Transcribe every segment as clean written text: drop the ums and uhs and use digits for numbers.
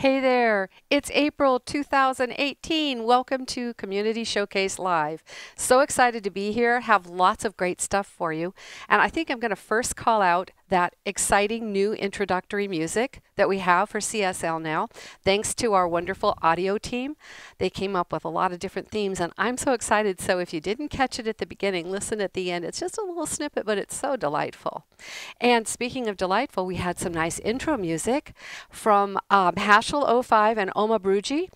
Hey there, it's April 2018. Welcome to Community Showcase Live. So excited to be here, have lots of great stuff for you. And I think I'm going to first call out that exciting new introductory music that we have for CSL now, thanks to our wonderful audio team. They came up with a lot of different themes, and I'm so excited. So if you didn't catch it at the beginning, listen at the end. It's just a little snippet, but it's so delightful. And speaking of delightful, we had some nice intro music from Hashel 05 and Oma Brugi.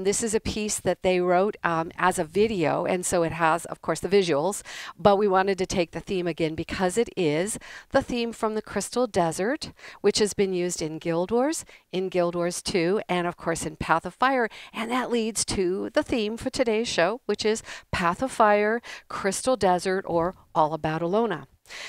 This is a piece that they wrote as a video, and so it has, of course, the visuals, but we wanted to take the theme again because it is the theme from the Crystal Desert, which has been used in Guild Wars, in Guild Wars 2, and of course in Path of Fire, and that leads to the theme for today's show, which is Path of Fire, Crystal Desert, or All About Alona.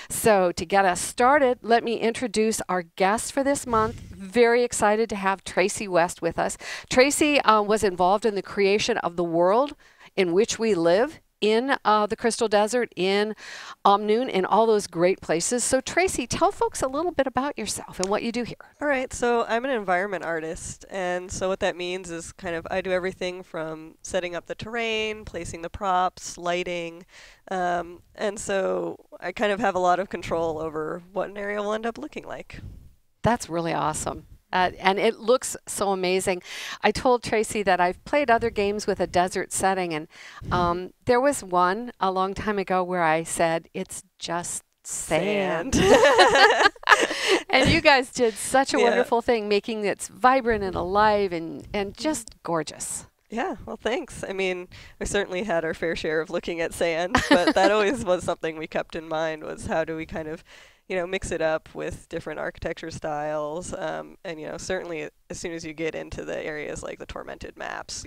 So to get us started, let me introduce our guest for this month. Very excited to have Tracy West with us. Tracy was involved in the creation of the world in which we live in the Crystal Desert, in Omnoon, in all those great places. So Tracy, tell folks a little bit about yourself and what you do here. All right, so I'm an environment artist, and so what that means is I do everything from setting up the terrain, placing the props, lighting, and so I kind of have a lot of control over what an area will end up looking like. That's really awesome. And it looks so amazing. I told Tracy that I've played other games with a desert setting, and there was one a long time ago where I said, it's just sand. And you guys did such a wonderful thing, making it vibrant and alive and just gorgeous. Yeah, well, thanks. I mean, we certainly had our fair share of looking at sand, but that always was something we kept in mind, was how do we kind of mix it up with different architecture styles. And, certainly as soon as you get into the areas like the tormented maps,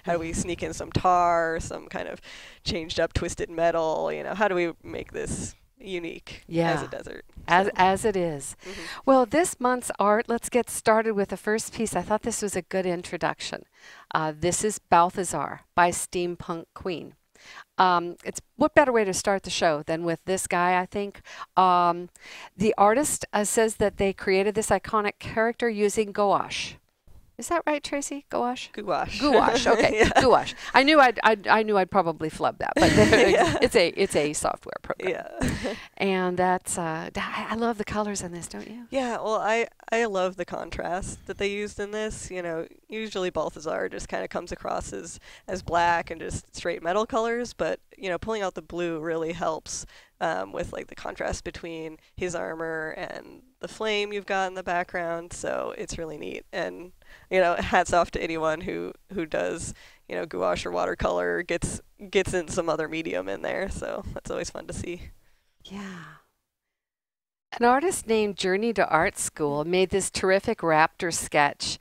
how do we sneak in some tar, some kind of changed up twisted metal, how do we make this unique as a desert? As it is. Mm-hmm. Well, this month's art, let's get started with the first piece. I thought this was a good introduction. This is Balthazar by Steampunk Queen. It's what better way to start the show than with this guy, I think. The artist says that they created this iconic character using gouache. Is that right, Tracy? Gouache? Gouache. Gouache. Okay. Gouache. I knew I'd probably flub that, but it's a software program. Yeah. And that's I love the colors in this, don't you? Yeah. Well, I love the contrast that they used in this. Usually Balthazar just kind of comes across as black and just straight metal colors, but pulling out the blue really helps with like the contrast between his armor and the flame you've got in the background. So it's really neat. And hats off to anyone who does gouache or watercolor, gets in some other medium in there. So that's always fun to see. Yeah. An artist named Journey to Art School made this terrific raptor sketch.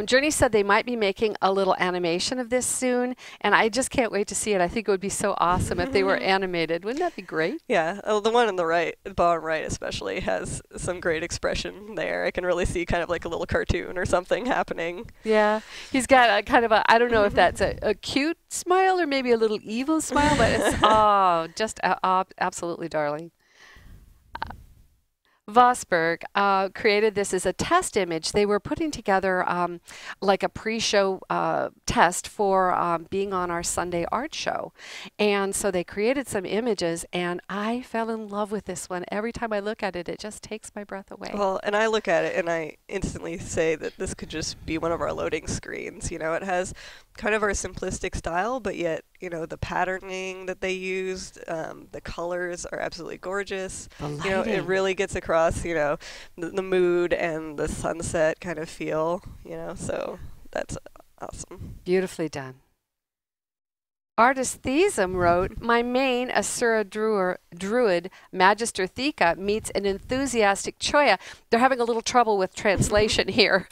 Journey said they might be making a little animation of this soon, and I just can't wait to see it. I think it would be so awesome if they were animated. Wouldn't that be great? Yeah. Oh, the one on the right, the bottom right especially, has some great expression there. I can really see kind of like a little cartoon or something happening. Yeah. He's got a kind of I don't know if that's a cute smile or maybe a little evil smile, but it's just absolutely darling. Vosberg created this as a test image. They were putting together like a pre-show test for being on our Sunday art show. And so they created some images, and I fell in love with this one. Every time I look at it, it just takes my breath away. Well, and I look at it and I instantly say that this could just be one of our loading screens. It has kind of our simplistic style, but yet, the patterning that they used, the colors are absolutely gorgeous. It really gets across, the mood and the sunset kind of feel, so that's awesome. Beautifully done. Artist Theism wrote, my main Asura druid, Magister Thika, meets an enthusiastic Choya. They're having a little trouble with translation here.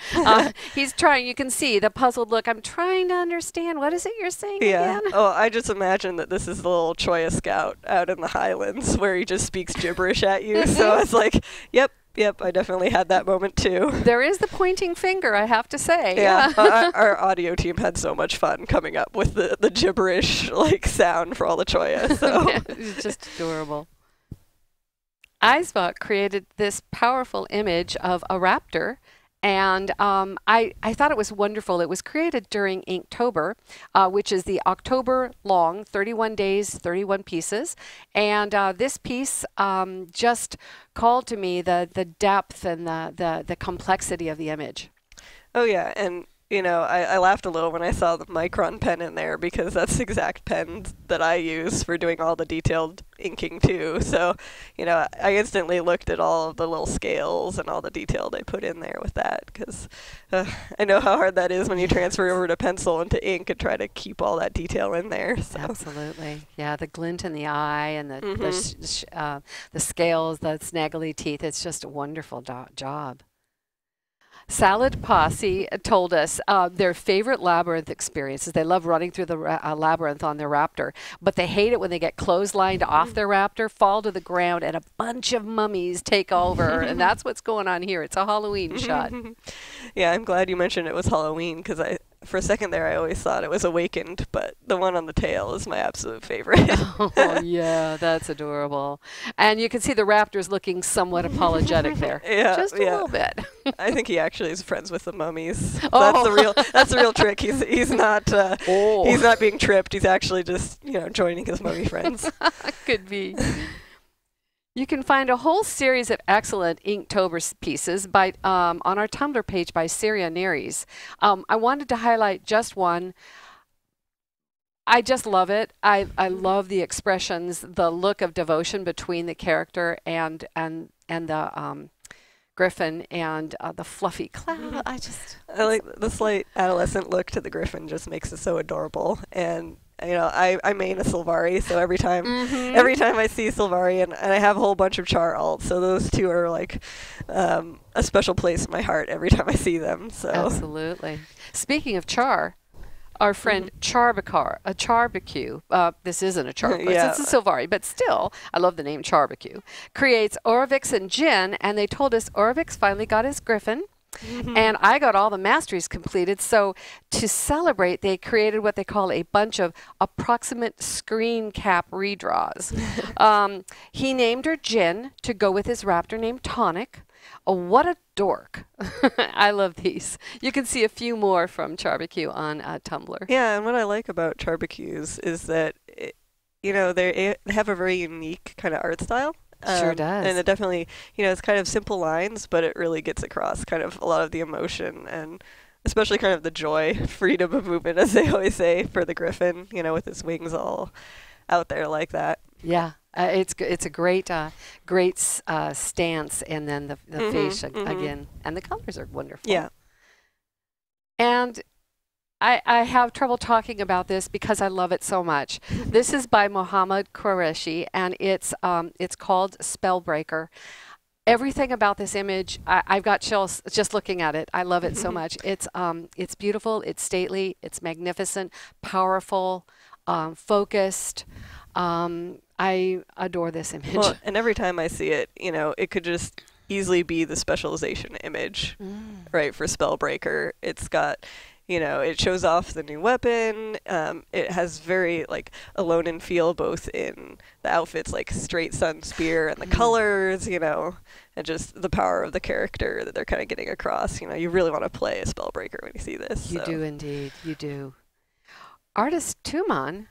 He's trying, you can see the puzzled look. I'm trying to understand. What is it you're saying again? Oh, I just imagine that this is the little Choya scout out in the Highlands where he just speaks gibberish at you. So it's like, yep, I definitely had that moment too. There is the pointing finger, I have to say. Yeah, our audio team had so much fun coming up with the gibberish sound for all the Choya. So it's just adorable. Katzbach created this powerful image of a raptor And I thought it was wonderful. It was created during Inktober, which is the October long, 31 days, 31 pieces. And this piece just called to me the depth and the complexity of the image. Oh yeah, and you know, I laughed a little when I saw the micron pen in there because that's the exact pen that I use for doing all the detailed inking too. So, you know, I instantly looked at all of the little scales and all the detail they put in there with that because I know how hard that is when you transfer over to pencil and to ink and try to keep all that detail in there. So. Absolutely. Yeah, the glint in the eye and the scales, the snaggly teeth. It's just a wonderful job. Salad Posse told us their favorite labyrinth experiences. They love running through the labyrinth on their raptor, but they hate it when they get clotheslined off their raptor, fall to the ground, and a bunch of mummies take over. And that's what's going on here. It's a Halloween shot. Yeah, I'm glad you mentioned it was Halloween because for a second there I always thought it was Awakened, but the one on the tail is my absolute favorite. Oh, yeah, that's adorable. And you can see the raptor's looking somewhat apologetic there. Yeah, just a little bit. I think he actually is friends with the mummies. Oh. That's the real trick. He's not being tripped. He's actually just, you know, joining his mummy friends. Could be. You can find a whole series of excellent Inktober pieces on our Tumblr page by Syria Neres. I wanted to highlight just one. I just love it. I love the expressions, the look of devotion between the character and the griffin and the fluffy cloud. I like the slight adolescent look to the griffin. Just makes it so adorable. And you know, I main a Sylvari, so every time I see Sylvari, and I have a whole bunch of Char alts, so those two are like a special place in my heart every time I see them. So absolutely. Speaking of Char, our friend Charbecue, this isn't a Char, it's a Sylvari, but still, I love the name Charbecue, creates Orovix and Jin, and they told us Orovix finally got his griffin. And I got all the masteries completed. So to celebrate, they created what they call a bunch of approximate screen cap redraws. He named her Jin to go with his raptor named Tonic. Oh, what a dork. I love these. You can see a few more from Charbecue on Tumblr. Yeah, and what I like about Charbecues is that, you know, they have a very unique kind of art style. Sure does. And it definitely, you know, it's kind of simple lines, but it really gets across kind of a lot of the emotion and especially kind of the joy, freedom of movement, as they always say, for the griffin, you know, with its wings all out there like that. Yeah, it's a great stance, and then the face again, and the colors are wonderful. Yeah. And I have trouble talking about this because I love it so much. This is by Mohammed Qureshi, and it's called Spellbreaker. Everything about this image, I've got chills just looking at it. I love it so much. It's beautiful, it's stately, it's magnificent, powerful, focused. I adore this image. Well, and every time I see it, you know, it could just easily be the specialization image, right, for Spellbreaker. It's got, you know, it shows off the new weapon. It has very, like, Alone in feel, both in the outfits, like Straight Sun Spear, and the colors, you know, and just the power of the character that they're kind of getting across. You know, you really want to play a Spellbreaker when you see this. You do indeed. You do. Artist Tuman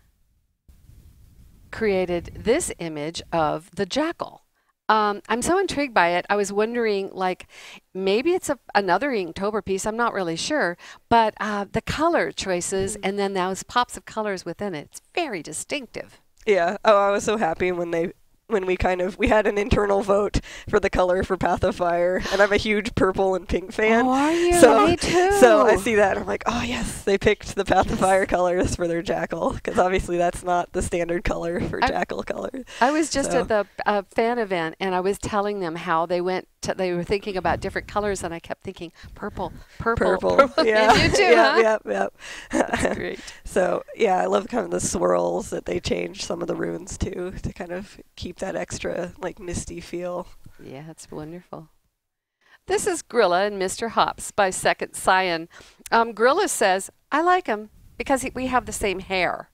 created this image of the Jackal. I'm so intrigued by it. I was wondering, like, maybe it's another Inktober piece. I'm not really sure. But the color choices and then those pops of colors within it, it's very distinctive. Yeah. Oh, I was so happy when we had an internal vote for the color for Path of Fire, and I'm a huge purple and pink fan. Oh, are you? So, Me too. So I see that, and I'm like, oh yes, they picked the Path of Fire colors for their Jackal, because obviously that's not the standard color for Jackal color. I was just at the fan event, and I was telling them how they were thinking about different colors, and I kept thinking purple. Yeah. And you too, huh? Yep. That's great. So yeah, I love kind of the swirls that they change some of the runes to kind of keep that extra, like, misty feel. Yeah, it's wonderful. This is Grilla and Mr. Hops by Second Scion. Grilla says, I like him because we have the same hair.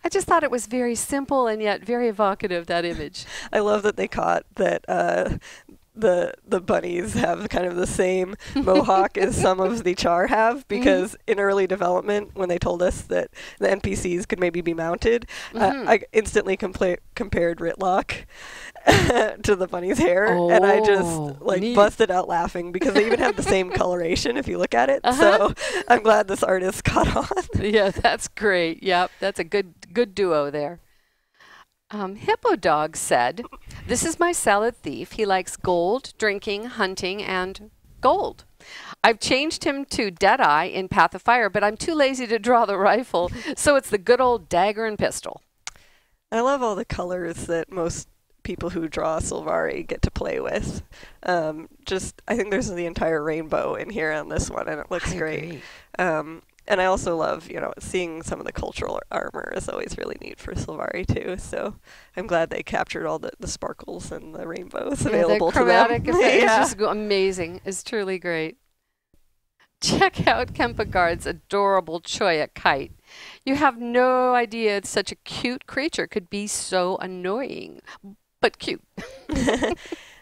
I just thought it was very simple and yet very evocative, that image. I love that they caught that the bunnies have kind of the same mohawk as some of the char have, because in early development, when they told us that the NPCs could maybe be mounted, I instantly compared Ritlock to the bunny's hair, and I just like busted out laughing because they even have the same coloration if you look at it. So I'm glad this artist caught on. Yeah, that's great. Yep, that's a good duo there. Hippo Dog said, "This is my salad thief. He likes gold, drinking, hunting, and gold. I've changed him to Deadeye in Path of Fire, but I'm too lazy to draw the rifle, so it's the good old dagger and pistol." I love all the colors that most people who draw Sylvari get to play with. I think there's the entire rainbow in here on this one, and it looks great. And I also love, seeing some of the cultural armor is always really neat for Sylvari too. So I'm glad they captured all the sparkles and the rainbows available to them. The chromatic effect is just amazing. It's truly great. Check out Kempegard's adorable Choya kite. You have no idea such a cute creature could be so annoying, but cute.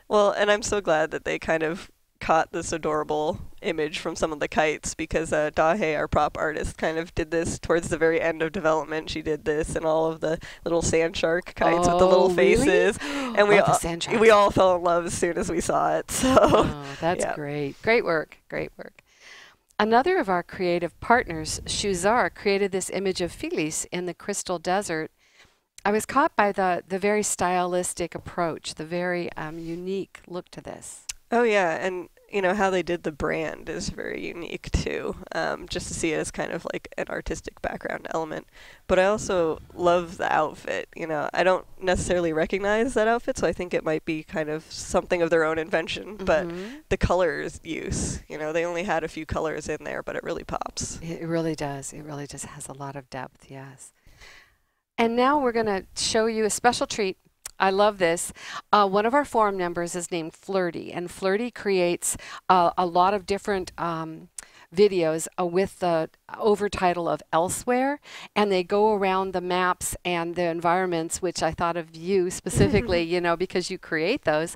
Well, and I'm so glad that they kind of caught this adorable image from some of the kites, because Dahe, our prop artist, kind of did this towards the very end of development. She did this and all of the little sand shark kites with the little faces. Really? And we all fell in love as soon as we saw it. So that's great. Great work. Great work. Another of our creative partners, Shuzar, created this image of Phyllis in the Crystal Desert. I was caught by the very stylistic approach, the very unique look to this. Oh yeah, and how they did the brand is very unique too, just to see it as kind of like an artistic background element. But I also love the outfit. I don't necessarily recognize that outfit, so I think it might be kind of something of their own invention. But the colors use, they only had a few colors in there, but it really pops. It really does. It really just has a lot of depth, yes. And now we're going to show you a special treat. I love this. One of our forum members is named Flirty, and Flirty creates a lot of different videos with the overtitle of Elsewhere, and they go around the maps and the environments, which I thought of you specifically, because you create those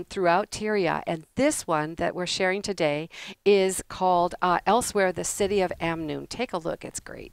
throughout Tyria. And this one that we're sharing today is called Elsewhere, the City of Amnoon. Take a look. It's great.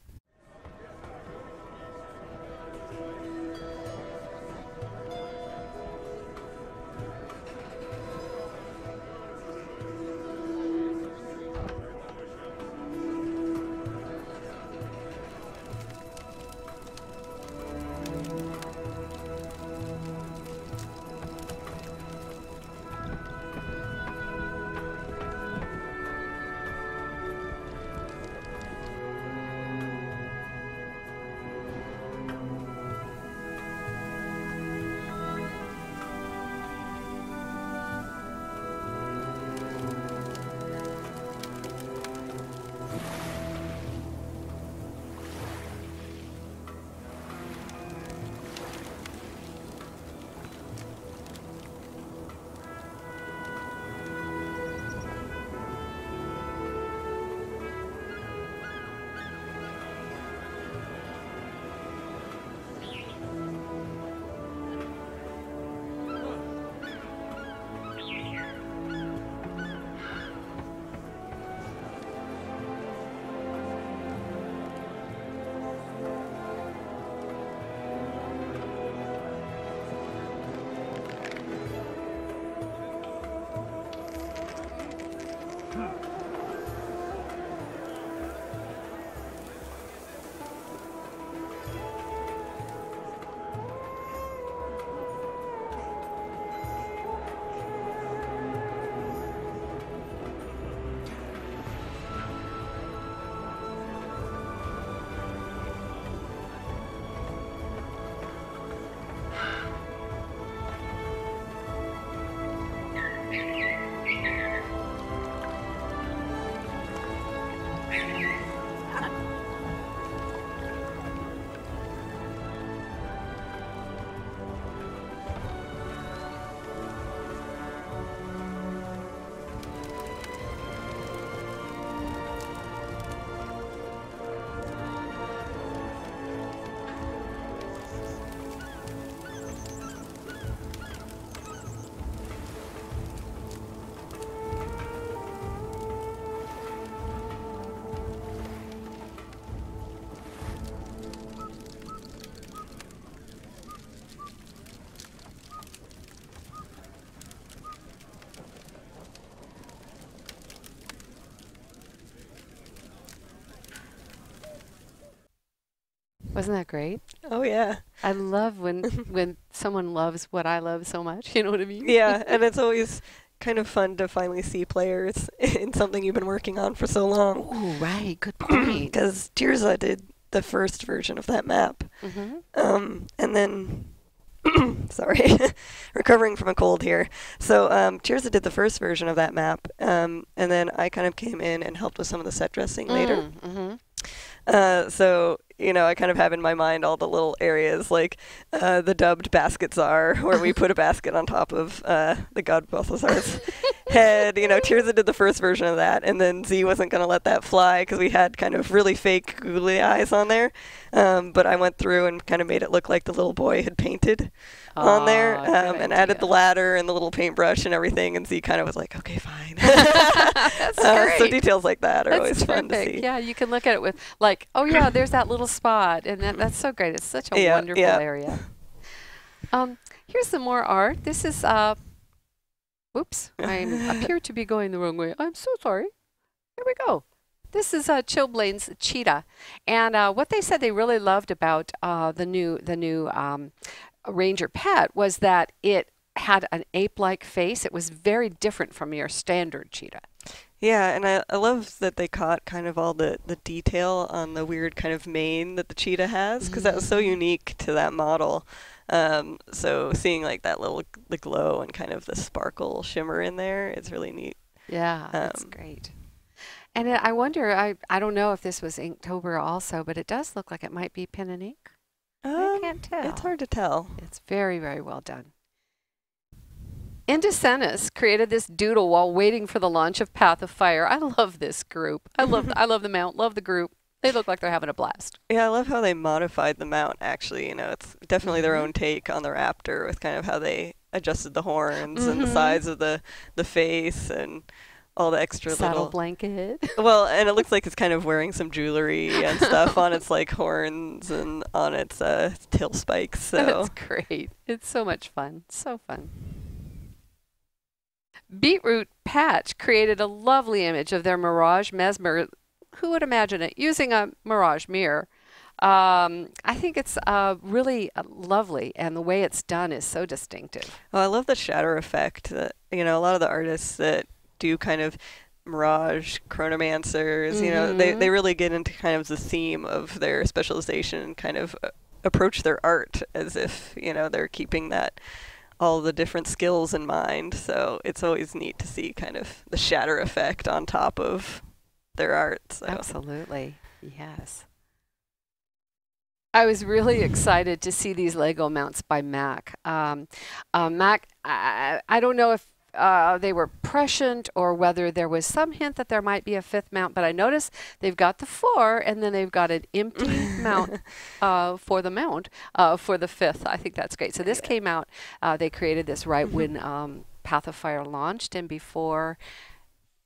Wasn't that great? Oh yeah. I love when someone loves what I love so much. You know what I mean? Yeah, and it's always kind of fun to finally see players in something you've been working on for so long. Oh, right. Good point. Because Tirza did the first version of that map. And then, sorry, recovering from a cold here. So Tirza did the first version of that map, and then I kind of came in and helped with some of the set dressing later. So, you know, I kind of have in my mind all the little areas, like the dubbed basket czar, where we put a basket on top of the god Balthazar's head. You know, Tirza did the first version of that, and then Z wasn't going to let that fly because we had kind of really fake googly eyes on there. But I went through and kind of made it look like the little boy had painted on there, and added the ladder and the little paintbrush and everything, and Z kind of was like, okay, fine. That's great. So details like that are That's always fun to terrific. see. Yeah, you can look at it with like, oh yeah, there's that little spot, and that's so great. It's such a wonderful area. Here's some more art. This is whoops, I appear to be going the wrong way. I'm so sorry. Here we go. This is Chilblain's cheetah, and what they said they really loved about the new Ranger pet was that it had an ape-like face. It was very different from your standard cheetah. Yeah, and I love that they caught kind of all the detail on the weird kind of mane that the cheetah has, because that was so unique to that model. So seeing like that little the glow and kind of the sparkle shimmer in there, it's really neat. Yeah, that's great. And I wonder, I don't know if this was Inktober also, but it does look like it might be pen and ink. I can't tell. It's hard to tell. It's very, very well done. Indecenis created this doodle while waiting for the launch of Path of Fire. I love this group. I love the mount, love the group. They look like they're having a blast. Yeah, I love how they modified the mount, actually. You know, it's definitely their own take on the raptor with kind of how they adjusted the horns and the size of the face and all the extra saddle little blanket. Well, and it looks like it's kind of wearing some jewelry and stuff on its like horns and on its tail spikes. So That's great. It's so much fun. So fun. Beetroot Patch created a lovely image of their Mirage Mesmer. Who would imagine it? Using a Mirage mirror. I think it's really lovely, and the way it's done is so distinctive. Oh, I love the shadow effect that, you know, a lot of the artists that do kind of Mirage chronomancers, you know, they really get into kind of the theme of their specialization and kind of approach their art as if, you know, they're keeping that all the different skills in mind. So it's always neat to see kind of the shatter effect on top of their art. So. Absolutely. Yes. I was really excited to see these Lego mounts by Mac. Mac, I don't know if they were prescient or whether there was some hint that there might be a fifth mount, but I noticed they've got the 4 and then they've got an empty mount for the mount for the 5th. I think that's great. So this came out, they created this right when Path of Fire launched and before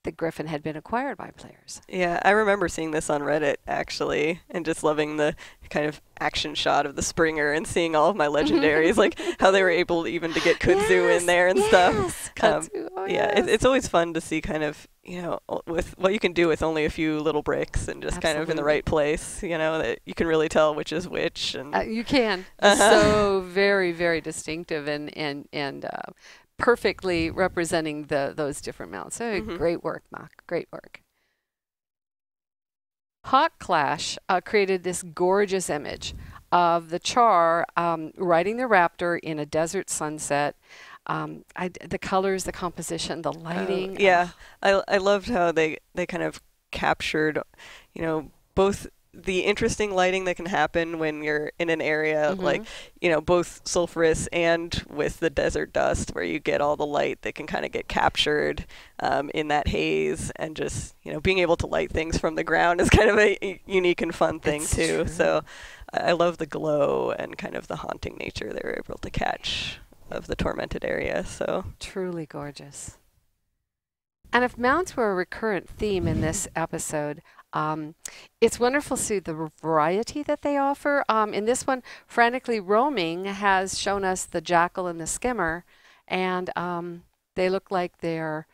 the Griffin had been acquired by players. Yeah, I remember seeing this on Reddit, actually, and just loving the kind of action shot of the Springer and seeing all of my legendaries, like how they were able even to get Kudzu in there and stuff. Kudzu, it's always fun to see kind of, you know, with what you can do with only a few little bricks and just kind of in the right place, you know, that you can really tell which is which. And you can. So very, very distinctive and perfectly representing those different mounts. So great work, Mark. Great work. Hawk Clash created this gorgeous image of the Char riding the Raptor in a desert sunset. The colors, the composition, the lighting. I loved how they kind of captured, you know, both the interesting lighting that can happen when you're in an area like, you know, both sulfurous and with the desert dust where you get all the light that can kind of get captured in that haze, and just, you know, being able to light things from the ground is kind of a unique and fun thing too. True. So I love the glow and kind of the haunting nature they were able to catch of the tormented area. So truly gorgeous. And if mounts were a recurrent theme in this episode, it's wonderful to see the variety that they offer. In this one, Frantically Roaming has shown us the Jackal and the Skimmer, and they look like they're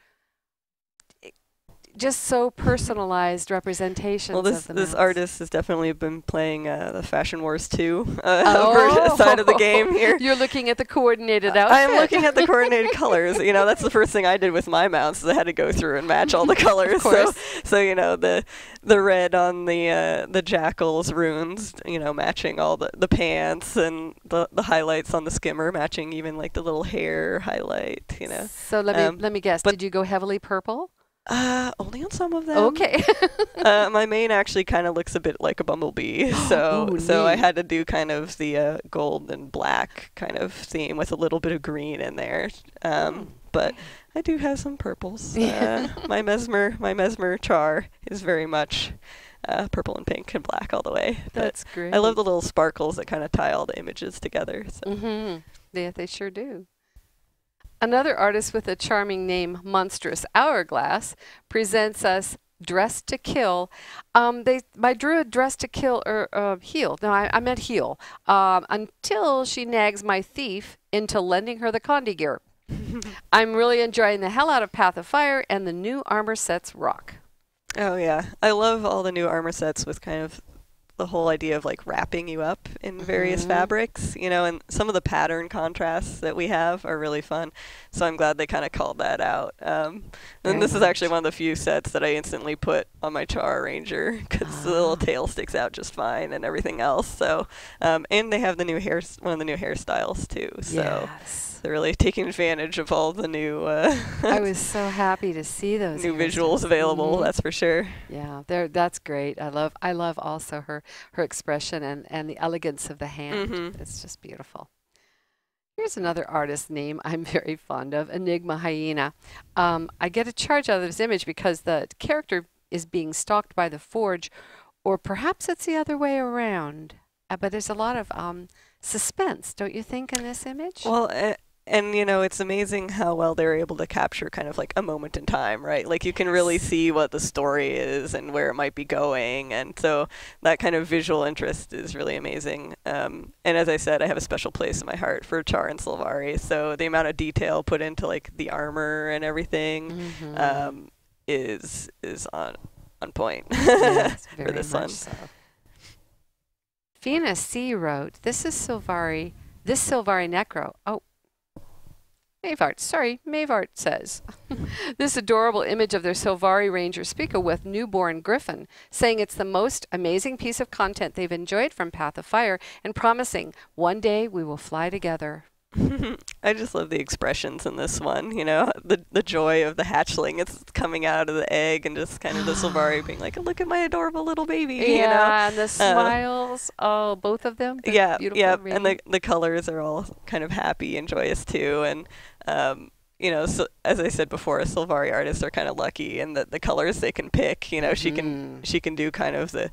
just so personalized representations Well, of the this mounts. artist has definitely been playing the Fashion Wars 2 side of the game here. You're looking at the coordinated outfit. I'm looking at the coordinated colors. You know, that's the first thing I did with my mounts. Is I had to go through and match all the colors. Of course. So you know, the red on the Jackal's runes, you know, matching all the pants, and the highlights on the skimmer matching even like the little hair highlight. You know. So let me guess. Did you go heavily purple? Only on some of them. Okay. My main actually kind of looks a bit like a bumblebee, so I had to do kind of the gold and black kind of theme with a little bit of green in there. But I do have some purples. My mesmer char is very much purple and pink and black all the way. That's great. I love the little sparkles that kind of tie all the images together. So. Mm-hmm. Yeah, they sure do. Another artist with a charming name, Monstrous Hourglass, presents us Dressed to Kill. My druid dressed to kill or heal. No, I meant heal. Until she nags my thief into lending her the Condi gear. I'm really enjoying the hell out of Path of Fire, and the new armor sets rock. Oh yeah, I love all the new armor sets with kind of the whole idea of like wrapping you up in various fabrics, you know, and some of the pattern contrasts that we have are really fun. So I'm glad they kind of called that out. And this is actually one of the few sets that I instantly put on my Char Ranger because the little tail sticks out just fine and everything else. So, and they have the new one of the new hairstyles too. So. Yes. They're really taking advantage of all the new I was so happy to see those new visuals available, that's for sure. Yeah, that's great. I love also her expression and the elegance of the hand. It's just beautiful. Here's another artist name I'm very fond of, Enigma Hyena. I get a charge out of this image because the character is being stalked by the Forge, or perhaps it's the other way around. But there's a lot of suspense, don't you think, in this image? Well, and, you know, it's amazing how well they're able to capture kind of like a moment in time, right? Like you can really see what the story is and where it might be going. And so that kind of visual interest is really amazing. And as I said, I have a special place in my heart for Char and Sylvari. So the amount of detail put into like the armor and everything is on point Yes, for this one. So. Fina C wrote, this Sylvari Necro. Oh, Mavart says, this adorable image of their Sylvari Ranger speaker with newborn griffin, saying it's the most amazing piece of content they've enjoyed from Path of Fire, and promising one day we will fly together. I just love the expressions in this one, you know, the joy of the hatchling. It's coming out of the egg, and just kind of the Sylvari being like, look at my adorable little baby, Yeah, you know? And the smiles, both of them. Yeah, beautiful. And the colors are all kind of happy and joyous too. And, you know, so, as I said before, Sylvari artists are kind of lucky in that the colors they can pick, you know, she can do kind of the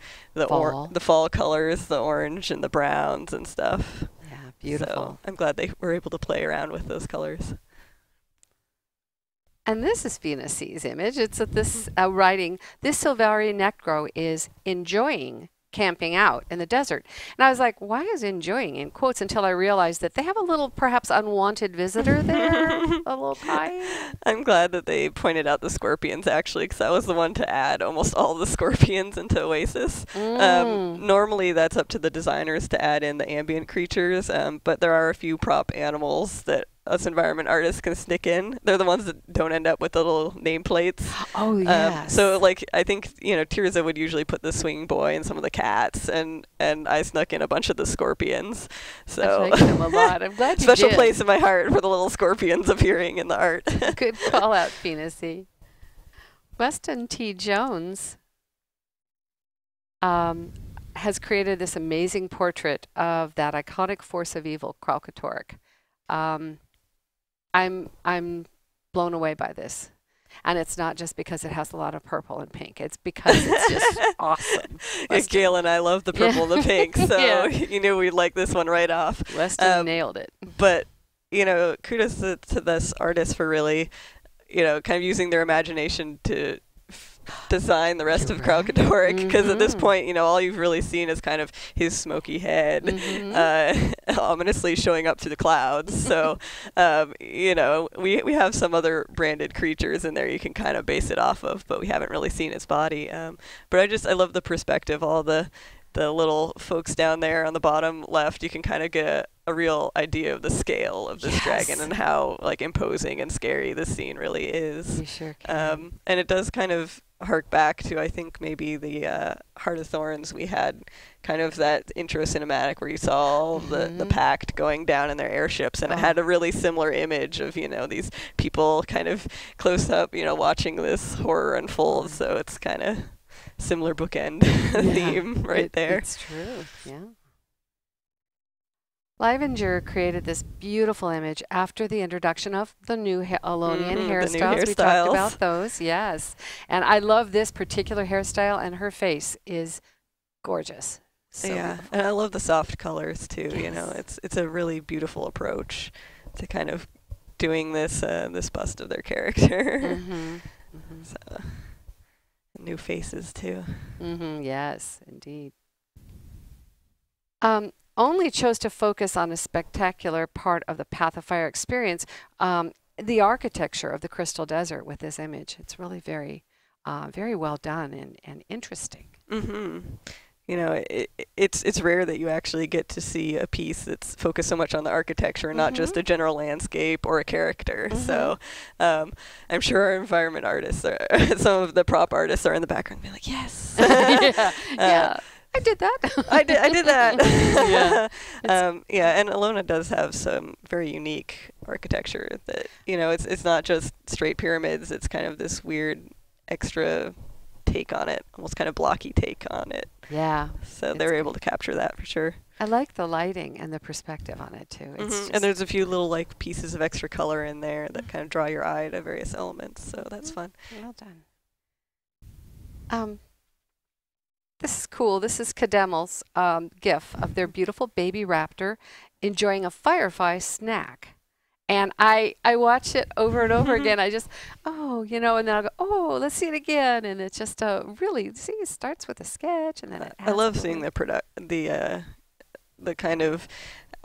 fall colors, the orange and the browns and stuff. Beautiful. So I'm glad they were able to play around with those colors. And this is Fina C's image. It's at this writing, this Sylvari Necro is enjoying camping out in the desert. And I was like, why is enjoying in quotes, until I realized that they have a little perhaps unwanted visitor there, a little pie. I'm glad that they pointed out the scorpions actually, because I was the one to add almost all the scorpions into Oasis. Normally that's up to the designers to add in the ambient creatures, but there are a few prop animals that us environment artists can sneak in. They're the ones that don't end up with the little nameplates. Oh, yes. So, like, I think, you know, Tirza would usually put the swinging boy and some of the cats, and I snuck in a bunch of the scorpions. So, I like them a lot. I'm glad you special did. place in my heart for the little scorpions appearing in the art. Good call out, Fina C. Weston T. Jones has created this amazing portrait of that iconic force of evil, Kralkatorrik. I'm blown away by this. And it's not just because it has a lot of purple and pink. It's because it's just awesome. Gaile and I love the purple and the pink, so you knew we'd like this one right off. Weston nailed it. But, you know, kudos to this artist for really, you know, kind of using their imagination to design the rest of Kralkatorrik, because at this point, all you've really seen is kind of his smoky head ominously showing up through the clouds. So, we have some other branded creatures in there you can kind of base it off of, but we haven't really seen his body. But I love the perspective, all the little folks down there on the bottom left, you can kind of get a real idea of the scale of this dragon and how imposing and scary this scene really is. You sure can. And it does kind of hark back to, I think, maybe the Heart of Thorns. We had kind of that intro cinematic where you saw all the pact going down in their airships, and it had a really similar image of these people kind of close up watching this horror unfold. So it's kind of similar bookend theme there. It's true, yeah. Livenger created this beautiful image after the introduction of the new Elonian hairstyles. We talked about those, yes. And I love this particular hairstyle, and her face is gorgeous. So beautiful. And I love the soft colors too. Yes. It's a really beautiful approach to kind of doing this bust of their character. So. New faces too. Yes, indeed. Only chose to focus on a spectacular part of the Path of Fire experience, the architecture of the Crystal Desert with this image. It's really very, very well done and interesting. It's rare that you actually get to see a piece that's focused so much on the architecture and not just a general landscape or a character. So I'm sure our environment artists, some of the prop artists are in the background being like, yes. Yeah. I did that. I did that. And Elona does have some very unique architecture that, it's not just straight pyramids. It's kind of this weird extra take on it, almost kind of blocky take on it. Yeah. So they're able to capture that for sure. I like the lighting and the perspective on it too. It's and there's a few little pieces of extra color in there that kind of draw your eye to various elements. So that's fun. Well done. This is cool. This is Cademel's GIF of their beautiful baby raptor enjoying a firefly snack. And I watch it over and over again. I just, and then I'll go, let's see it again. And it's just really, see, it starts with a sketch and then it has I love seeing the kind of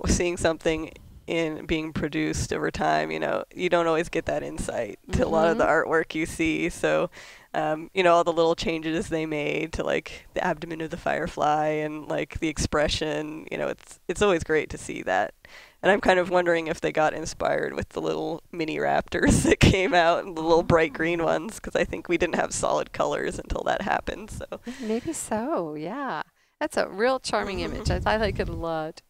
seeing something in being produced over time. You don't always get that insight to a lot of the artwork you see. So, all the little changes they made to the abdomen of the firefly and the expression, it's always great to see that. And I'm kind of wondering if they got inspired with the little mini raptors that came out and the little bright green ones, because I think we didn't have solid colors until that happened. So maybe so, yeah. That's a real charming image. I like it a lot.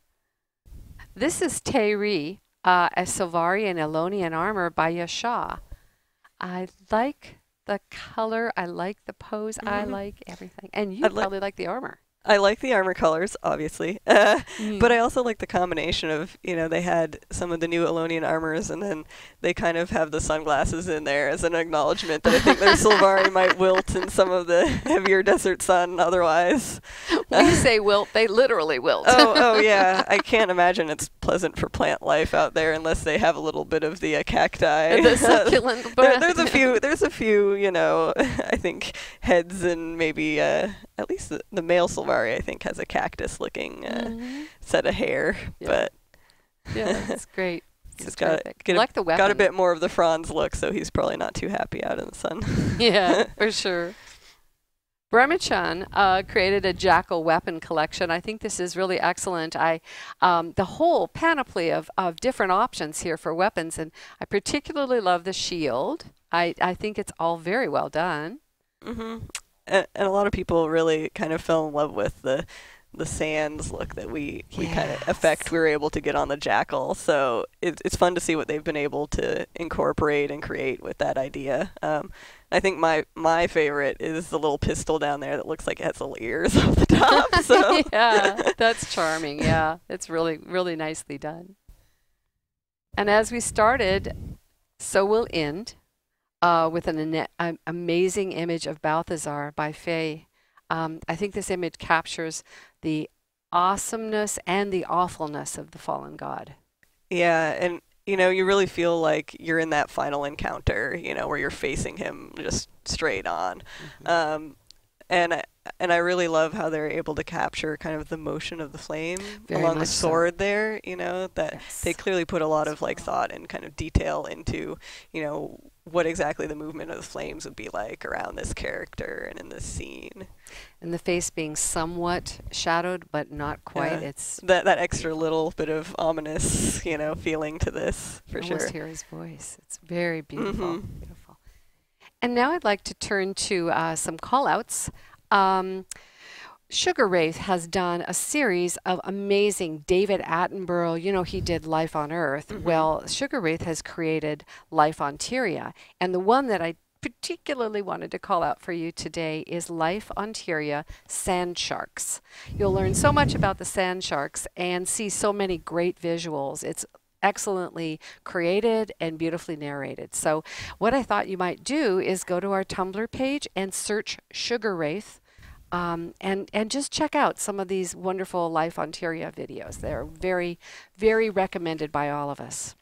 This is Tayri, a Silvari and Elonian armor by Yasha. I like the color. I like the pose. I like everything. And you probably like the armor. I like the armor colors, obviously, but I also like the combination of, they had some of the new Elonian armors, and then they kind of have the sunglasses in there as an acknowledgement that I think their Silvari might wilt in some of the heavier desert sun otherwise. When you say wilt, they literally wilt. Oh yeah. I can't imagine it's pleasant for plant life out there unless they have a little bit of the cacti. The succulent. There's a few, I think heads and maybe at least the male Silvari, I think, has a cactus-looking set of hair, but that's great. He's like the weapon. Got a bit more of the Franz look, so he's probably not too happy out in the sun. Yeah, for sure. Bremichan created a Jackal weapon collection. I think this is really excellent. The whole panoply of different options here for weapons, and I particularly love the shield. I think it's all very well done. And a lot of people really kind of fell in love with the sands look that we kind of effect we were able to get on the Jackal. So it's fun to see what they've been able to incorporate and create with that idea. I think my favorite is the little pistol down there that looks like it has little ears off the top. So yeah, that's charming. Yeah, it's really, really nicely done. And as we started, so we'll end. With an amazing image of Balthazar by Faye. I think this image captures the awesomeness and the awfulness of the fallen god. Yeah, you know, you really feel like you're in that final encounter, you know, where you're facing him just straight on. And I really love how they're able to capture kind of the motion of the flame along the sword there, you know, that they clearly put a lot of like thought and kind of detail into, you know, what exactly the movement of the flames would be like around this character and in this scene. And the face being somewhat shadowed, but not quite. It's that extra little bit of ominous, you know, feeling to this, for sure. Almost hear his voice. It's very beautiful. Beautiful. And now I'd like to turn to some call-outs. Sugar Wraith has done a series of amazing David Attenborough, you know, he did Life on Earth. Well, Sugar Wraith has created Life on Tyria. And the one that I particularly wanted to call out for you today is Life on Tyria Sand Sharks. You'll learn so much about the sand sharks and see so many great visuals. It's excellently created and beautifully narrated. So what I thought you might do is go to our Tumblr page and search Sugar Wraith. And just check out some of these wonderful Life on Tyria videos. They're very, very recommended by all of us.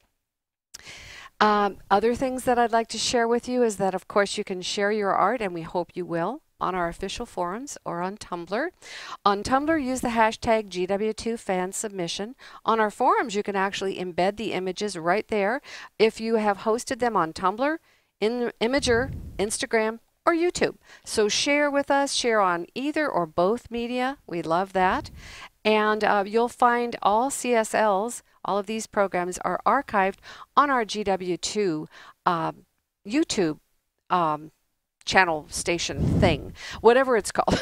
Other things that I'd like to share with you is that, of course, you can share your art, and we hope you will, on our official forums or on Tumblr. On Tumblr, use the hashtag GW2FanSubmission. On our forums, you can actually embed the images right there. If you have hosted them on Tumblr, Imager, Instagram, or YouTube. So share with us, share on either or both media. We love that. And you'll find all CSLs, all of these programs are archived on our GW2 YouTube channel station thing, whatever it's called.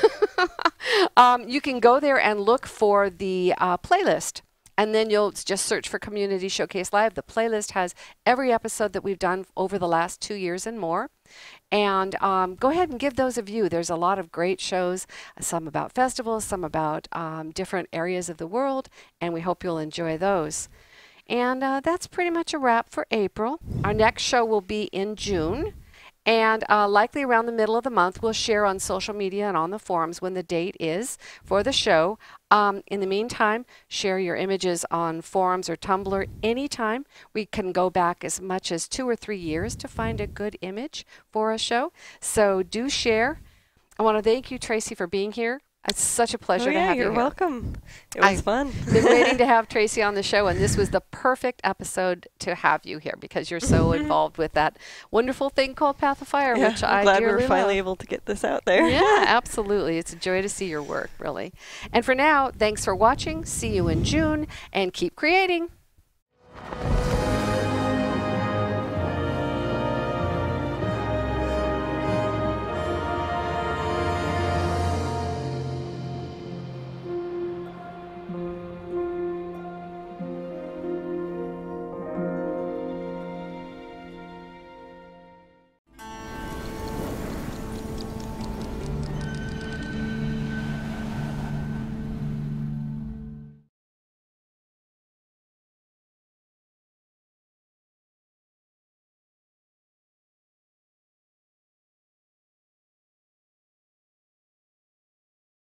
You can go there and look for the playlist. And then you'll just search for Community Showcase Live. The playlist has every episode that we've done over the last 2 years and more. And go ahead and give those a view. There's a lot of great shows, some about festivals, some about different areas of the world, and we hope you'll enjoy those. And that's pretty much a wrap for April. Our next show will be in June. And likely around the middle of the month, we'll share on social media and on the forums when the date is for the show. In the meantime, share your images on forums or Tumblr anytime. We can go back as much as 2 or 3 years to find a good image for a show. So do share. I want to thank you, Tracy, for being here. It's such a pleasure to have you here. You're welcome. It was fun. I've been waiting to have Tracy on the show, and this was the perfect episode to have you here because you're so involved with that wonderful thing called Path of Fire, which I dearly love. I'm glad we were finally able to get this out there. Yeah, absolutely. It's a joy to see your work, really. And for now, thanks for watching. See you in June, and keep creating.